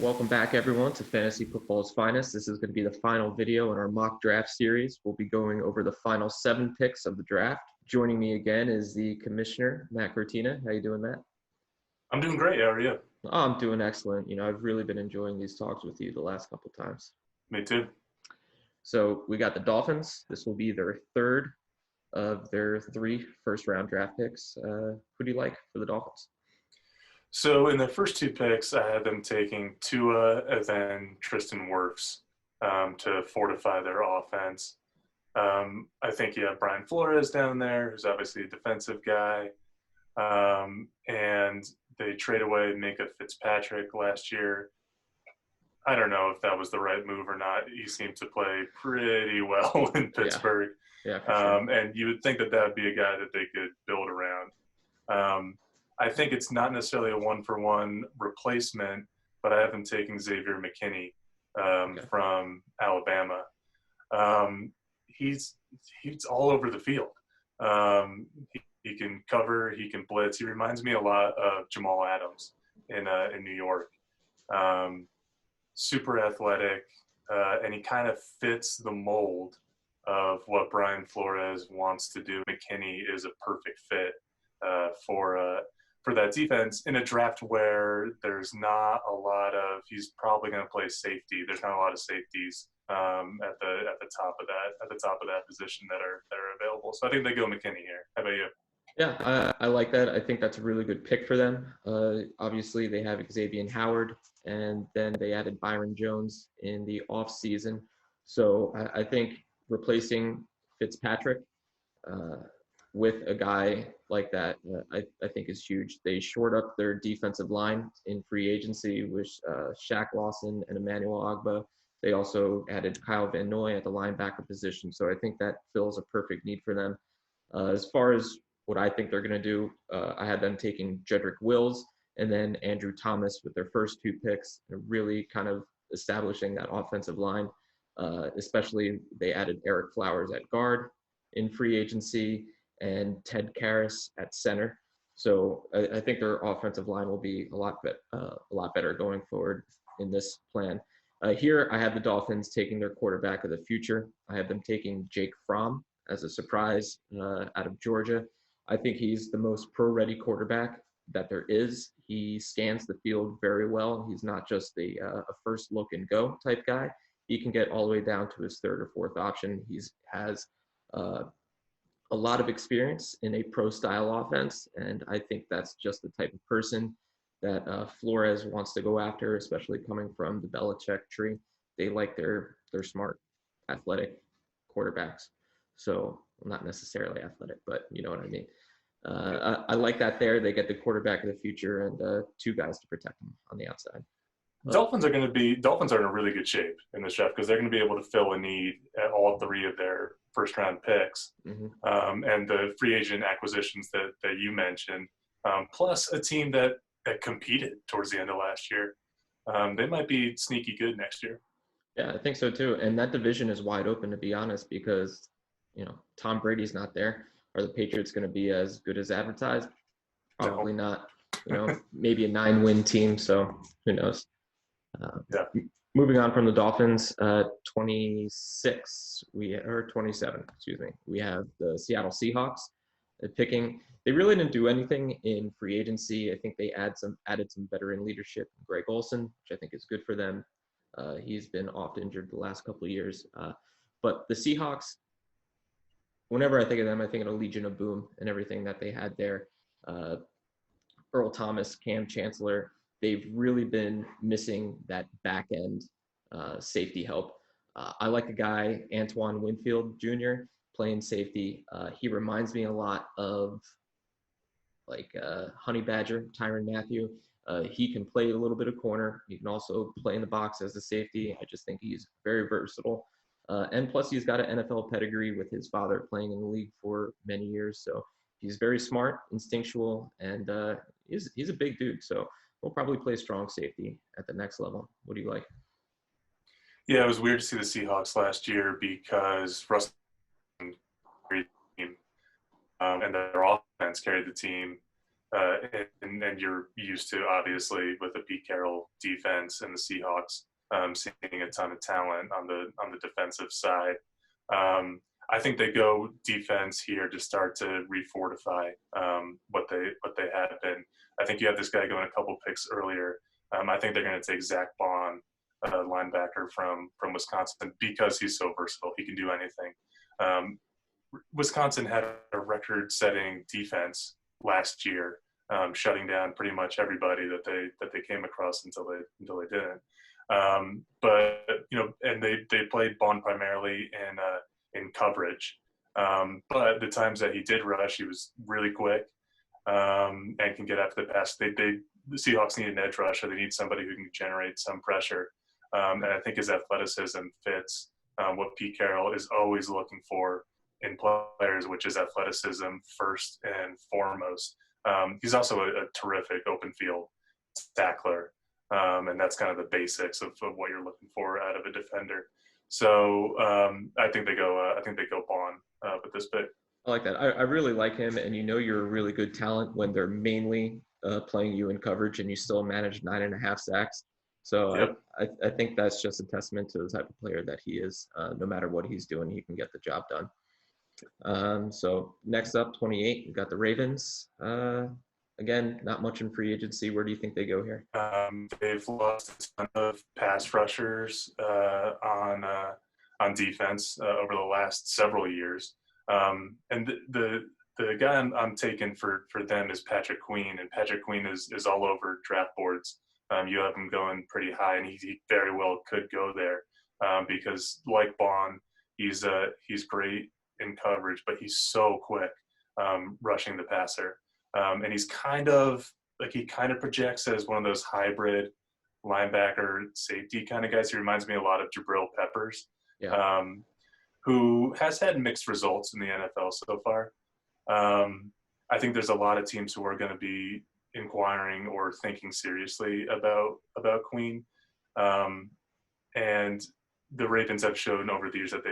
Welcome back, everyone, to Fantasy Football's Finest. This is going to be the final video in our mock draft series. We'll be going over the final 7 picks of the draft. Joining me again is the commissioner, Matt Cortina. How you doing, Matt? I'm doing great. How are you? Oh, I'm doing excellent. I've really been enjoying these talks with you the last couple times. Me too. So we got the Dolphins. This will be their third of their 3 first-round draft picks. Who do you like for the Dolphins? So in the first 2 picks, I had them taking Tua and then Tristan Wirfs to fortify their offense. I think you have Brian Flores down there, who's obviously a defensive guy. And they trade away Minka Fitzpatrick last year. I don't know if that was the right move or not. He seemed to play pretty well in Pittsburgh. Yeah, for sure. And you would think that that would be a guy that they could build around. I think it's not necessarily a one-for-one replacement, but I have him taking Xavier McKinney from Alabama. He's all over the field. He can cover, he can blitz. He reminds me a lot of Jamal Adams in New York. Super athletic, and he kind of fits the mold of what Brian Flores wants to do. McKinney is a perfect fit for that defense in a draft where there's not a lot of. He's probably going to play safety. There's not a lot of safeties at the top of that position that are available. So I think they go McKinney here. How about you? Yeah, I like that. I think that's a really good pick for them. Obviously, they have Xavier Howard, and then they added Byron Jones in the offseason. So I think replacing Fitzpatrick with a guy like that, I think is huge. They shored up their defensive line in free agency with Shaq Lawson and Emmanuel Ogba. They also added Kyle Van Noy at the linebacker position. So I think that fills a perfect need for them. As far as what I think they're going to do, I had them taking Jedrick Wills and then Andrew Thomas with their first 2 picks, and really kind of establishing that offensive line. Especially they added Eric Flowers at guard in free agency and Ted Karras at center. So I think their offensive line will be a lot better going forward in this plan. Here I have the Dolphins taking their quarterback of the future. I have them taking Jake Fromm as a surprise out of Georgia. I think he's the most pro-ready quarterback that there is. He scans the field very well. He's not just a first look and go type guy. He can get all the way down to his 3rd or 4th option. He has a lot of experience in a pro-style offense, and I think that's just the type of person that Flores wants to go after, especially coming from the Belichick tree. They like their smart, athletic quarterbacks. So, well, not necessarily athletic, but you know what I mean. I like that there. They get the quarterback of the future and 2 guys to protect them on the outside. Dolphins are in a really good shape in this draft because they're going to be able to fill a need at all 3 of their first round picks, and the free agent acquisitions that you mentioned, plus a team that competed towards the end of last year. They might be sneaky good next year. Yeah, I think so too. And that division is wide open, to be honest, because Tom Brady's not there. Are the Patriots going to be as good as advertised? Probably not. Maybe a 9-win team. So who knows? Moving on from the Dolphins, 27. Excuse me. We have the Seattle Seahawks picking. They really didn't do anything in free agency. I think they added some veteran leadership. Greg Olsen, which I think is good for them. He's been oft injured the last couple of years. But the Seahawks, whenever I think of them, I think of a Legion of Boom and everything that they had there. Earl Thomas, Cam Chancellor, they've really been missing that back end safety help. I like a guy, Antoine Winfield Jr., playing safety. He reminds me a lot of Honey Badger, Tyrann Mathieu. He can play a little bit of corner. He can also play in the box as a safety. I just think he's very versatile. And plus, he's got an NFL pedigree with his father playing in the league for many years. So he's very smart, instinctual, and he's a big dude. So we'll probably play strong safety at the next level. What do you like? Yeah, it was weird to see the Seahawks last year because Russell carried the team, and their offense carried the team. and you're used to, obviously, with the Pete Carroll defense and the Seahawks, seeing a ton of talent on the defensive side. I think they go defense here to start to refortify what they have been. I think you have this guy going a couple picks earlier. I think they're going to take Zach Bond, linebacker from Wisconsin, because he's so versatile. He can do anything. Wisconsin had a record-setting defense last year, shutting down pretty much everybody that they came across until they didn't. But and they played Bond primarily in coverage. But the times that he did rush, he was really quick and can get after the pass. The Seahawks need an edge rusher. They need somebody who can generate some pressure. And I think his athleticism fits what Pete Carroll is always looking for in players, which is athleticism first and foremost. He's also a terrific open field tackler, and that's kind of the basics of what you're looking for out of a defender. So I think they go Bond with this pick. I like that. I really like him, and you're a really good talent when they're mainly playing you in coverage and you still manage 9.5 sacks. So Yep. I think that's just a testament to the type of player that he is. No matter what he's doing, he can get the job done. So next up, 28, we've got the Ravens. Again, not much in free agency. Where do you think they go here? They've lost a ton of pass rushers on defense over the last several years. And the guy I'm taking for them is Patrick Queen, and Patrick Queen is all over draft boards. You have him going pretty high, and he very well could go there because, like Bond, he's great in coverage, but he's so quick rushing the passer. And he's kind of projects as one of those hybrid linebacker safety kind of guys. He reminds me a lot of Jabril Peppers, Yeah. who has had mixed results in the NFL so far. I think there's a lot of teams who are going to be inquiring or thinking seriously about Queen, and the Ravens have shown over the years that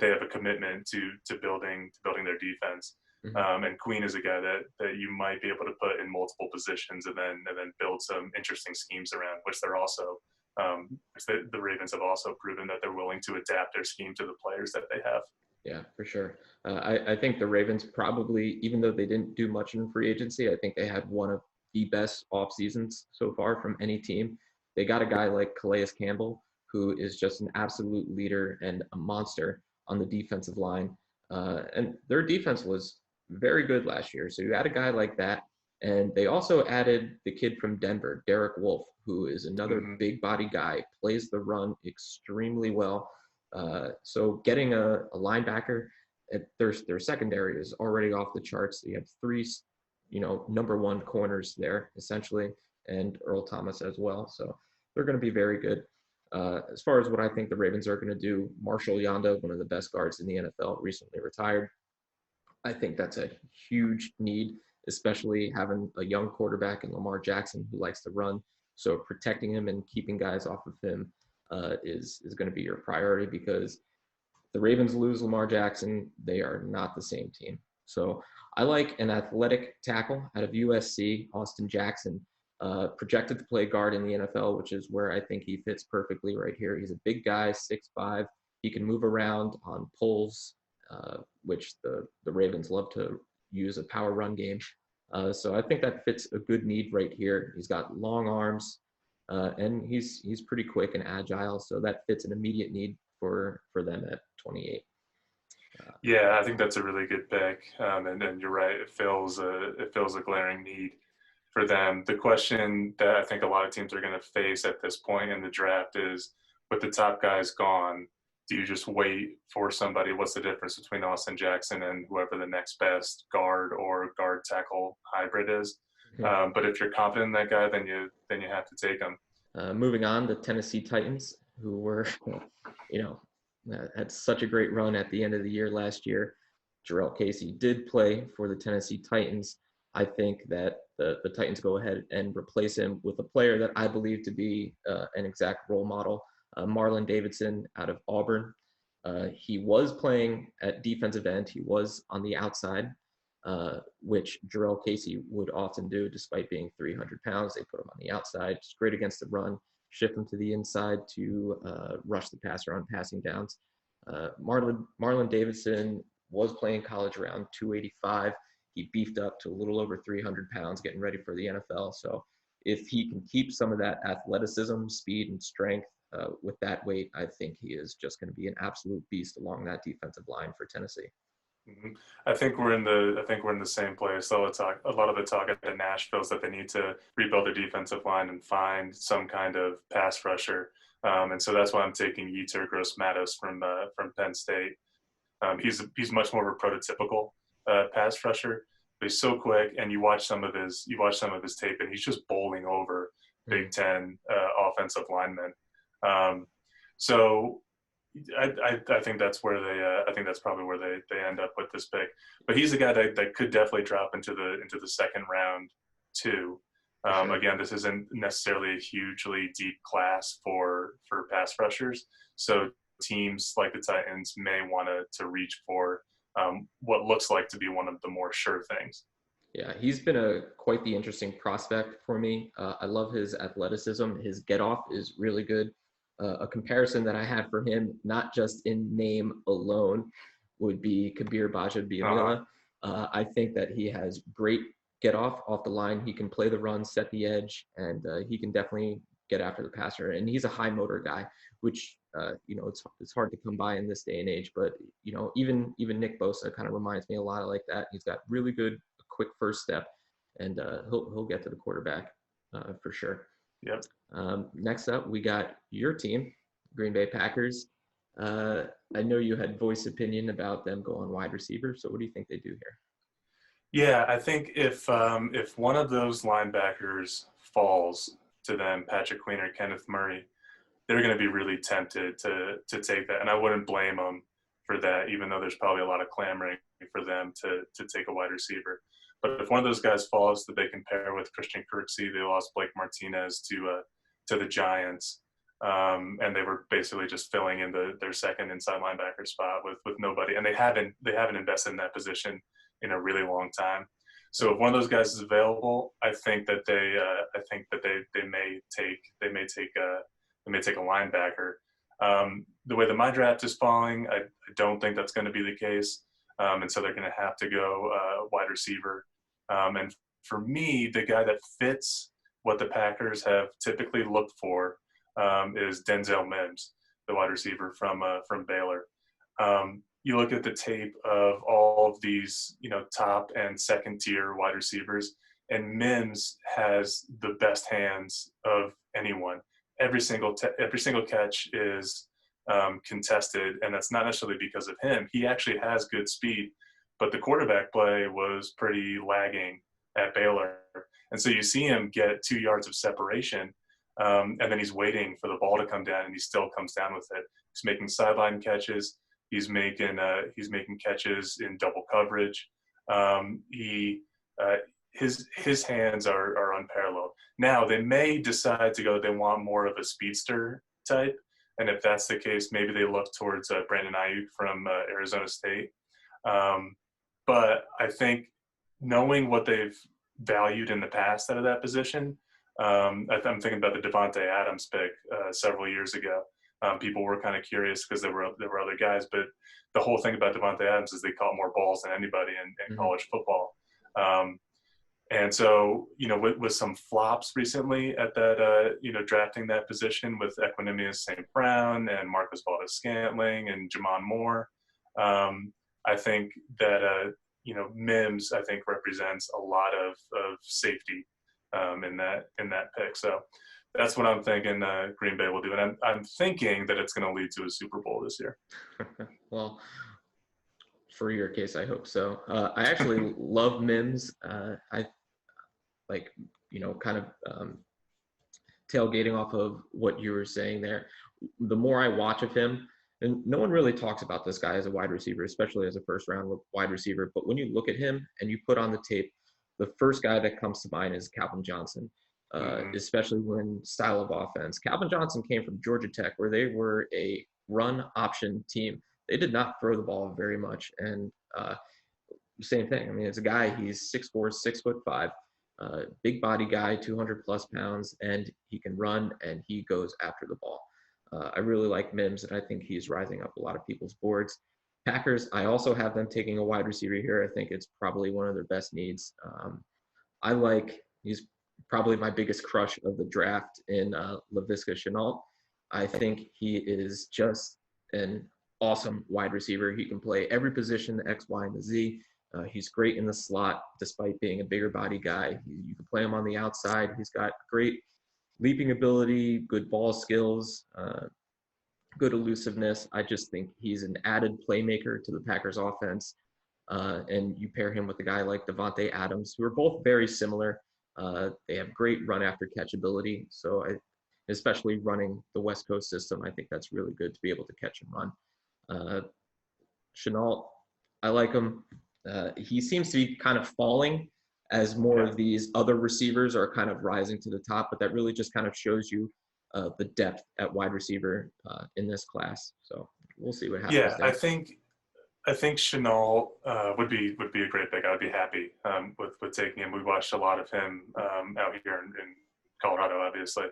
they have a commitment to building their defense. Mm-hmm. And Queen is a guy that you might be able to put in multiple positions and then build some interesting schemes around, which they're also the Ravens have also proven that they're willing to adapt their scheme to the players that they have. Yeah, for sure. I think the Ravens probably, even though they didn't do much in free agency, I think they had one of the best off seasons so far from any team. They got a guy like Calais Campbell, who is just an absolute leader and a monster on the defensive line. And their defense was very good last year. So you had a guy like that. And they also added the kid from Denver, Derek Wolfe, who is another big body guy, plays the run extremely well. So getting a linebacker, their secondary is already off the charts. You have three, number one corners there, essentially, and Earl Thomas as well. So they're going to be very good. As far as what I think the Ravens are going to do, Marshall Yanda, one of the best guards in the NFL, recently retired. I think that's a huge need, especially having a young quarterback in Lamar Jackson who likes to run. So protecting him and keeping guys off of him is going to be your priority, because if the Ravens lose Lamar Jackson, they are not the same team. So I like an athletic tackle out of USC, Austin Jackson, projected to play guard in the NFL, which is where I think he fits perfectly right here. He's a big guy, 6'5". He can move around on pulls, which the Ravens love to use a power run game. So I think that fits a good need right here. He's got long arms, and he's pretty quick and agile. So that fits an immediate need for them at 28. Yeah, I think that's a really good pick, and you're right. It fills a glaring need for them. The question that I think a lot of teams are going to face at this point in the draft is, with the top guys gone, do you just wait for somebody? What's the difference between Austin Jackson and whoever the next best guard or guard tackle hybrid is? Mm-hmm. But if you're confident in that guy, then you have to take him. Moving on, the Tennessee Titans, who were, had such a great run at the end of the year last year. Jurrell Casey did play for the Tennessee Titans. I think that the Titans go ahead and replace him with a player that I believe to be an exact role model, Marlon Davidson out of Auburn. He was playing at defensive end. He was on the outside. which Jarrell Casey would often do despite being 300 pounds. They put him on the outside, just great against the run, shift him to the inside to rush the passer on passing downs. Marlon Davidson was playing college around 285. He beefed up to a little over 300 pounds, getting ready for the NFL. So if he can keep some of that athleticism, speed, and strength with that weight, I think he is just going to be an absolute beast along that defensive line for Tennessee. Mm-hmm. I think we're in the same place. So a lot of the talk at Nashville is that they need to rebuild their defensive line and find some kind of pass rusher. And so that's why I'm taking Yetur Gross-Matos from Penn State. He's much more of a prototypical pass rusher, but he's so quick. And you watch some of his tape, and he's just bowling over Big Ten offensive linemen. So I think that's where I think that's probably where they end up with this pick. But he's a guy that could definitely drop into the second round too. Sure. Again, this isn't necessarily a hugely deep class for pass rushers, so teams like the Titans may want to reach for what looks like to be one of the more sure things. Yeah, he's been quite the interesting prospect for me. I love his athleticism. His get off is really good. A comparison that I had for him, not just in name alone, would be Kabir Bajia-Biamila. I think that he has great get off the line. He can play the run, set the edge, and he can definitely get after the passer. And he's a high motor guy, which it's hard to come by in this day and age. But even Nick Bosa kind of reminds me a lot of like that. He's got really good, quick first step, and he'll get to the quarterback for sure. Yep. Next up, we got your team, Green Bay Packers. I know you had voiced opinion about them going wide receiver. So what do you think they do here? Yeah, I think if one of those linebackers falls to them, Patrick Queen or Kenneth Murray, they're going to be really tempted to take that. And I wouldn't blame them for that, even though there's probably a lot of clamoring for them to take a wide receiver. But if one of those guys falls that they can pair with Christian Kirksey, they lost Blake Martinez to the Giants, and they were basically just filling in their second inside linebacker spot with nobody, and they haven't invested in that position in a really long time. So if one of those guys is available, I think that they may take a linebacker. The way that my draft is falling, I don't think that's going to be the case. And so they're going to have to go wide receiver. And for me, the guy that fits what the Packers have typically looked for is Denzel Mims, the wide receiver from Baylor. You look at the tape of all of these, top and second tier wide receivers, and Mims has the best hands of anyone. Every single catch is contested, and that's not necessarily because of him. He actually has good speed, but the quarterback play was pretty lagging at Baylor. And so you see him get 2 yards of separation, and then he's waiting for the ball to come down, and he still comes down with it. He's making sideline catches. He's making catches in double coverage. His hands are unparalleled. Now they may decide to go. They want more of a speedster type. And if that's the case, maybe they look towards Brandon Ayuk from Arizona State. But I think knowing what they've valued in the past out of that position, I'm thinking about the Davante Adams pick several years ago. People were kind of curious because there were other guys, but the whole thing about Davante Adams is they caught more balls than anybody in college football. And so, with some flops recently at that, drafting that position with Equanimeous St. Brown and Marcus Valdes-Scantling and Jamon Moore, I think that, Mims, I think, represents a lot of safety in that pick. So that's what I'm thinking Green Bay will do. And I'm thinking that it's going to lead to a Super Bowl this year. Well, for your case, I hope so. I actually love Mims. I like, kind of tailgating off of what you were saying there. The more I watch of him, and no one really talks about this guy as a wide receiver, especially as a first-round wide receiver. But when you look at him and you put on the tape, the first guy that comes to mind is Calvin Johnson, especially when style of offense. Calvin Johnson came from Georgia Tech, where they were a run option team. They did not throw the ball very much. And same thing. I mean, it's a guy, he's 6'4", 6'5", big body guy, 200 plus pounds, and he can run and he goes after the ball. I really like Mims, and I think he's rising up a lot of people's boards. Packers, I also have them taking a wide receiver here. I think it's probably one of their best needs. He's probably my biggest crush of the draft in Laviska Shenault. I think he is just an awesome wide receiver. He can play every position, the X, Y, and the Z. He's great in the slot, despite being a bigger body guy. You can play him on the outside. He's got great leaping ability, good ball skills, good elusiveness. I just think he's an added playmaker to the Packers offense. And you pair him with a guy like Davante Adams, who are both very similar. They have great run after catch ability. So especially running the West Coast system, I think that's really good to be able to catch and run. Shenault, I like him. He seems to be kind of falling as more of these other receivers are kind of rising to the top, but that really just kind of shows you the depth at wide receiver in this class. So we'll see what happens. Yeah, there. I think Shenault would be a great pick. I'd be happy with taking him. We watched a lot of him out here in Colorado, obviously.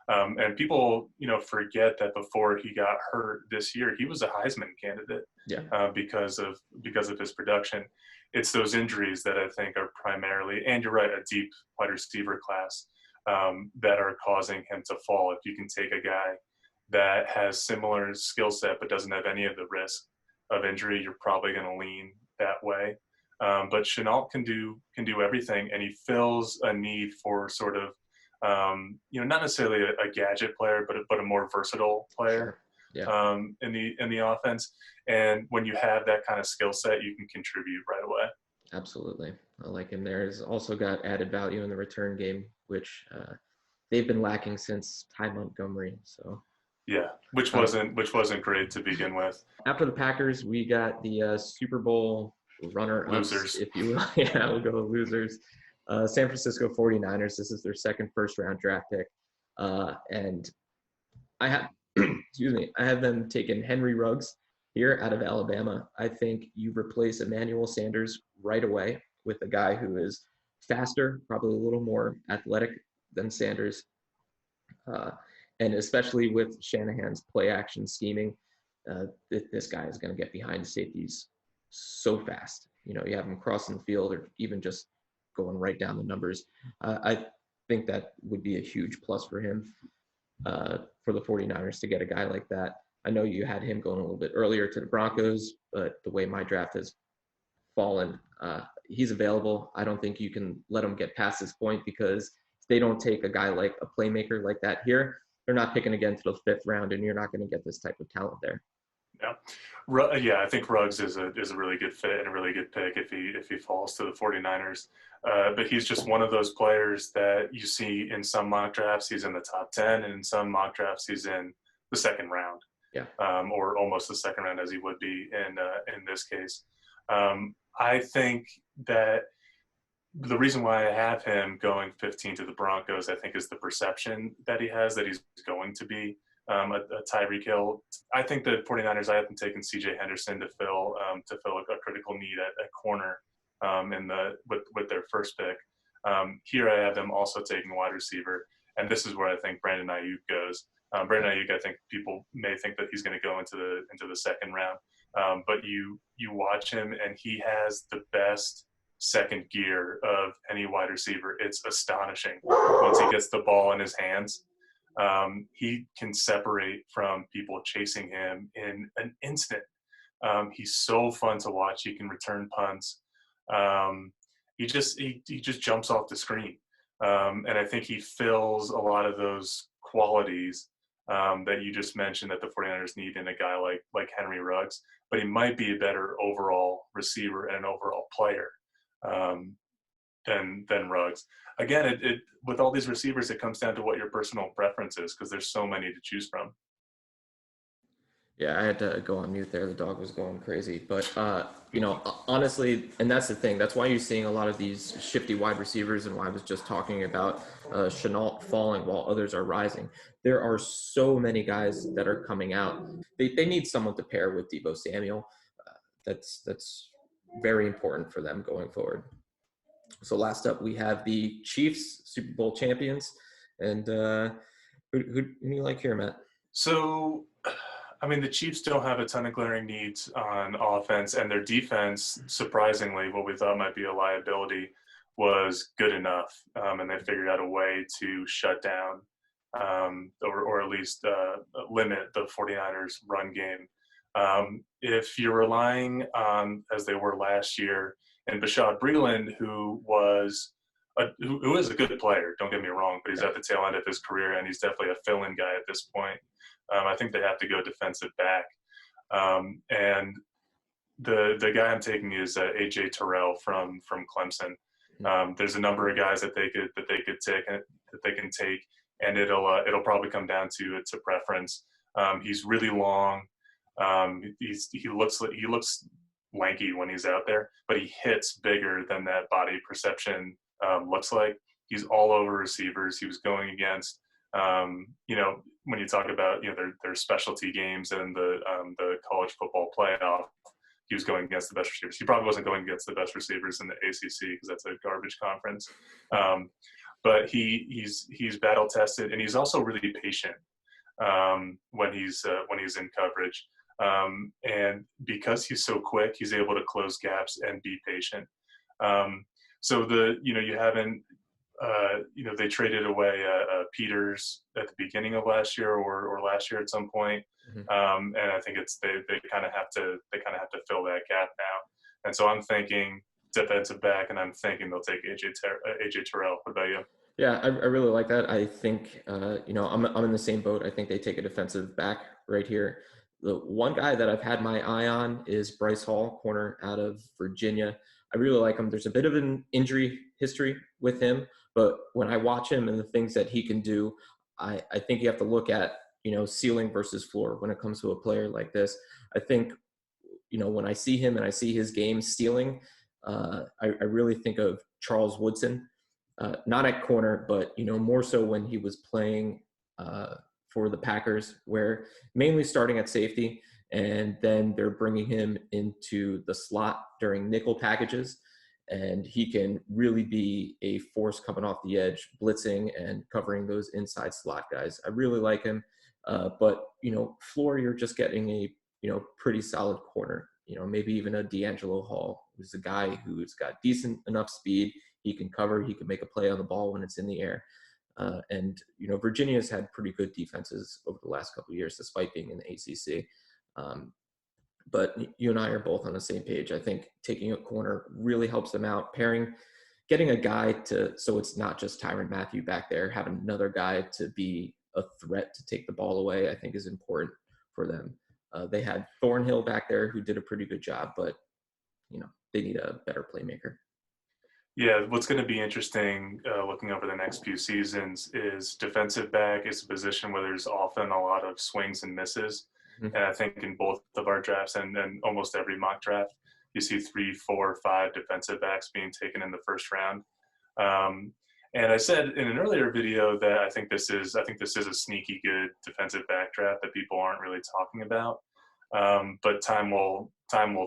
And people, forget that before he got hurt this year, he was a Heisman candidate. Because of his production. It's those injuries that I think are primarily, and you're right, a deep wide receiver class that are causing him to fall. If you can take a guy that has similar skill set but doesn't have any of the risk of injury, you're probably going to lean that way. But Shenault can do everything, and he fills a need for sort of not necessarily a gadget player, but a more versatile player. Sure. In the offense. And when you have that kind of skill set, you can contribute right away. Absolutely. I like him there. He's also got added value in the return game, which they've been lacking since Ty Montgomery. So yeah, which wasn't great to begin with. After the Packers, we got the Super Bowl runner-ups, if you will. Yeah, we'll go losers. San Francisco 49ers. This is their second first-round draft pick. And I have them taking Henry Ruggs here out of Alabama. I think you replace Emmanuel Sanders right away with a guy who is faster, probably a little more athletic than Sanders. And especially with Shanahan's play action scheming, this guy is going to get behind the safeties so fast. You have him crossing the field or even just going right down the numbers. I think that would be a huge plus for him. For the 49ers to get a guy like that. I know you had him going a little bit earlier to the Broncos, but the way my draft has fallen, he's available. I don't think you can let him get past this point, because if they don't take a guy like a playmaker like that here, they're not picking again to the 5th round, and you're not going to get this type of talent there. Yeah, I think Ruggs is a really good fit and a really good pick if he falls to the 49ers. But he's just one of those players that you see in some mock drafts he's in the top 10, and in some mock drafts he's in the 2nd round. Or almost the 2nd round, as he would be in this case. I think that the reason why I have him going 15 to the Broncos, I think, is the perception that he has that he's going to be a Tyreek Hill. I think the 49ers, I have them taking CJ Henderson to fill a critical need at corner with their first pick. Here I have them also taking wide receiver, and this is where I think Brandon Ayuk goes. Brandon Ayuk, I think people may think that he's going to go into the 2nd round, but you watch him and he has the best second gear of any wide receiver. It's astonishing once he gets the ball in his hands. He can separate from people chasing him in an instant. He's so fun to watch. He can return punts. He just jumps off the screen. And I think he fills a lot of those qualities that you just mentioned that the 49ers need in a guy like Henry Ruggs. But he might be a better overall receiver and an overall player than Ruggs. Again, it with all these receivers, it comes down to what your personal preference is, because there's so many to choose from. Yeah, I had to go on mute there. The dog was going crazy. But, honestly, and that's the thing. That's why you're seeing a lot of these shifty wide receivers, and why I was just talking about Shenault falling while others are rising. There are so many guys that are coming out. They need someone to pair with Deebo Samuel. That's very important for them going forward. So last up, we have the Chiefs, Super Bowl champions. And who do you like here, Matt? So, I mean, the Chiefs don't have a ton of glaring needs on offense, and their defense, surprisingly, what we thought might be a liability, was good enough, and they figured out a way to shut down or at least limit the 49ers run game. If you're relying on, as they were last year, and Bashad Breeland, who is a good player, don't get me wrong, but he's at the tail end of his career, and he's definitely a fill-in guy at this point. I think they have to go defensive back. And the guy I'm taking is AJ Terrell from Clemson. There's a number of guys that they can take, and it'll probably come down to preference. He's really long. He looks lanky when he's out there, but he hits bigger than that body perception looks like. He's all over receivers. He was going against when you talk about their specialty games and the college football playoff, he was going against the best receivers. He probably wasn't going against the best receivers in the ACC because that's a garbage conference. But he's battle tested, and he's also really patient when he's in coverage. And because he's so quick, he's able to close gaps and be patient. So you haven't. They traded away Peters at the beginning of last year or last year at some point, and I think they kind of have to fill that gap now. And so I'm thinking defensive back, and I'm thinking they'll take AJ Terrell. What about you? Yeah, I really like that. I think I'm in the same boat. I think they take a defensive back right here. The one guy that I've had my eye on is Bryce Hall, corner out of Virginia. I really like him. There's a bit of an injury history with him, but when I watch him and the things that he can do, I think you have to look at, ceiling versus floor when it comes to a player like this. I think, when I see him and I see his game stealing, I really think of Charles Woodson, not at corner, but, more so when he was playing for the Packers, where mainly starting at safety, and then they're bringing him into the slot during nickel packages, and he can really be a force coming off the edge, blitzing and covering those inside slot guys. I really like him, but floor, you're just getting a pretty solid corner. Maybe even a D'Angelo Hall, who's a guy who's got decent enough speed. He can cover. He can make a play on the ball when it's in the air. And Virginia's had pretty good defenses over the last couple of years, despite being in the ACC. But you and I are both on the same page. I think taking a corner really helps them out. Getting a guy so it's not just Tyrann Mathieu back there, having another guy to be a threat to take the ball away, I think is important for them. They had Thornhill back there who did a pretty good job, but they need a better playmaker. Yeah, what's going to be interesting looking over the next few seasons is defensive back is a position where there's often a lot of swings and misses. Mm-hmm. And I think in both of our drafts and almost every mock draft, you see 3, 4, 5 defensive backs being taken in the first round. And I said in an earlier video that I think this is a sneaky good defensive back draft that people aren't really talking about. But time will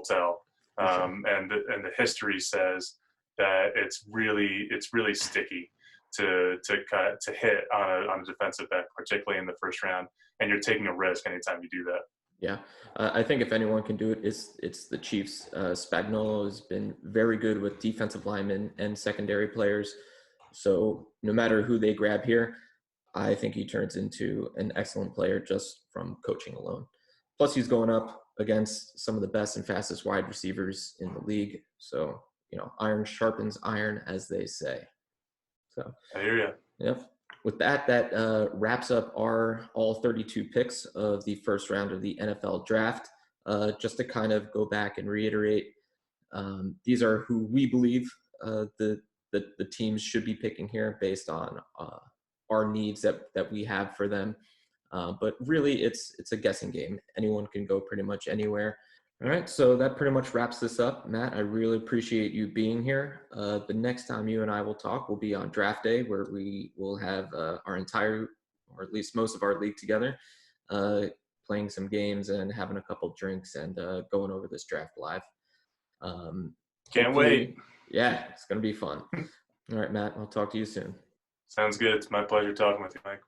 tell. And the history says that it's really sticky to hit on a defensive back, particularly in the first round, and you're taking a risk anytime you do that. Yeah, I think if anyone can do it, it's the Chiefs. Spagnuolo has been very good with defensive linemen and secondary players, so no matter who they grab here, I think he turns into an excellent player just from coaching alone. Plus, he's going up against some of the best and fastest wide receivers in the league, so iron sharpens iron, as they say. So I hear you. Yep. With that wraps up our all 32 picks of the first round of the NFL draft. Just to kind of go back and reiterate, these are who we believe the teams should be picking here based on our needs that we have for them. But really, it's a guessing game. Anyone can go pretty much anywhere. All right, so that pretty much wraps this up. Matt, I really appreciate you being here. The next time you and I will talk will be on draft day, where we will have our entire, or at least most of our league together, playing some games and having a couple drinks and going over this draft live. Can't wait. Yeah, it's going to be fun. All right, Matt, I'll talk to you soon. Sounds good. It's my pleasure talking with you, Mike.